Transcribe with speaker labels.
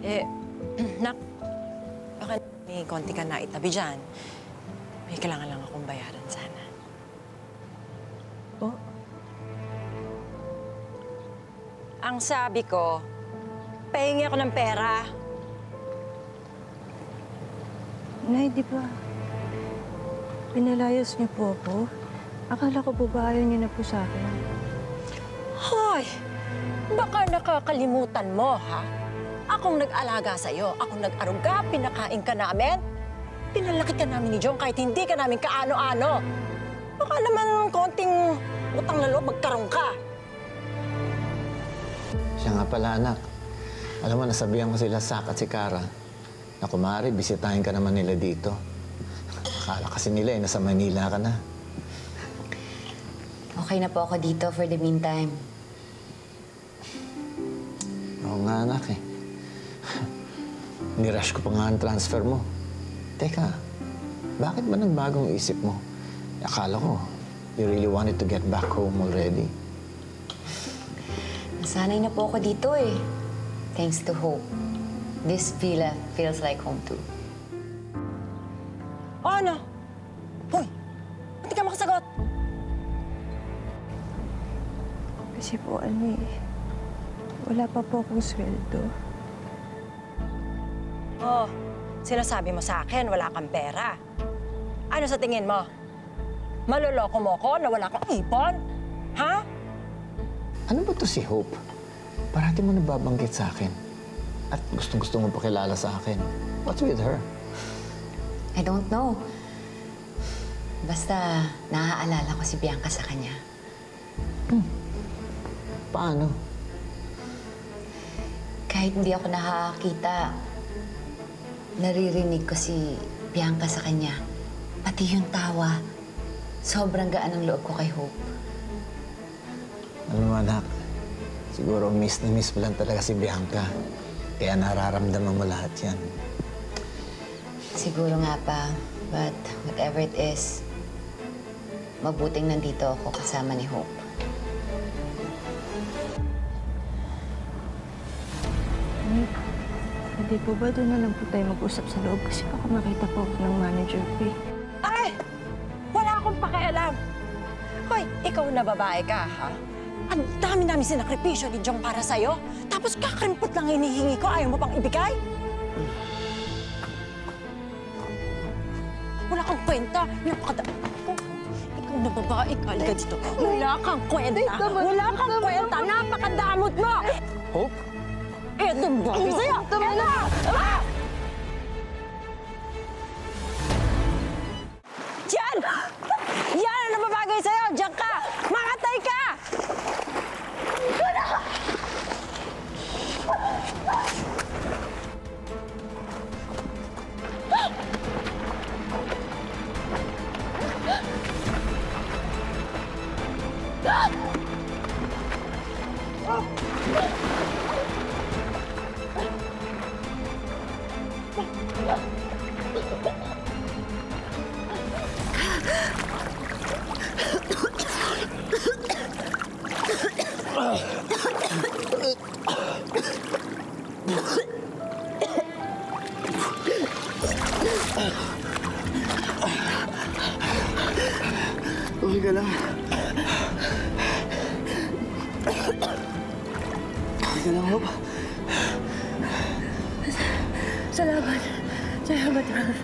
Speaker 1: Eh, nak, baka may konti ka na itabi dyan. May kailangan lang akong bayaran sana.
Speaker 2: Po?
Speaker 1: Ang sabi ko, pahingi ako ng pera.
Speaker 2: Nay, di ba? Pinalayas niyo po ako. Akala ko po ba ayaw niyo na po sa akin?
Speaker 1: Hoy! Baka nakakalimutan mo, ha? Akong nag-alaga sa'yo. Akong nag-aruga, pinakain ka namin. Pinalaki ka namin ni John kahit hindi ka namin kaano-ano. Baka naman konting utang na loob magkaroon ka.
Speaker 3: Siya nga pala, anak. Alam mo, nasabihan ko sila, Sak at si Kara, na kumari, bisitahin ka naman nila dito. Akala kasi nila nasa Manila ka na.
Speaker 4: Okay na po ako dito for the meantime.
Speaker 3: Oo nga, anak eh. Nirush ko pa nga ang transfer mo. Teka, bakit ba nagbagong isip mo? Akala ko, you really wanted to get back home already.
Speaker 4: Nasanay na po ako dito eh. Thanks to Hope. This villa feels like home too.
Speaker 1: O ano? Hoy! Hindi ka makasagot.
Speaker 2: Kasi po, wala pa po akong sweldo.
Speaker 1: Oh, sinasabi mo sa akin, wala kang pera. Ano sa tingin mo? Maloloko mo ko na wala kang ipon? Ha?
Speaker 3: Ano ba to si Hope? Parati mo nababanggit sa akin. At gustong-gusto mo pakilala sa akin. What's with her?
Speaker 4: I don't know. Basta, naaalala ko si Bianca sa kanya.
Speaker 3: Paano?
Speaker 4: Kahit hindi ako nakakakita, naririnig ko si Bianca sa kanya. Pati yung tawa, sobrang gaan ang loob ko kay Hope.
Speaker 3: Alam mo, anak, siguro miss na miss mo lang talaga si Bianca. Kaya nararamdaman mo lahat yan.
Speaker 4: Siguro nga pa, but whatever it is, mabuting nandito ako kasama ni Hope.
Speaker 2: Hindi po ba doon na lang po tayo mag-usap sa loob? Kasi baka makita po ako ng manager ko eh.
Speaker 1: Ay! Wala akong pakialam. Hoy, ikaw na babae ka, ha? Ang dami-dami sinakripisyo ni Jong para sa'yo. Tapos kakarimpot lang hinihingi ko, ayaw mo pang ibigay? Wala kang kwenta. Ikaw na babae ka. Halika dito. Wala kang kwenta. Wala kang kwenta. Napakadamot mo!
Speaker 3: Hope?
Speaker 1: Eto ang bagay sa'yo! Eto! Ah! Diyan! Yan ang nababagay sa'yo! Diyan ka! Makatay ka!
Speaker 3: Okay ka lang. Okay ka lang, Hope?
Speaker 2: Salamat. Salamat, Ralph.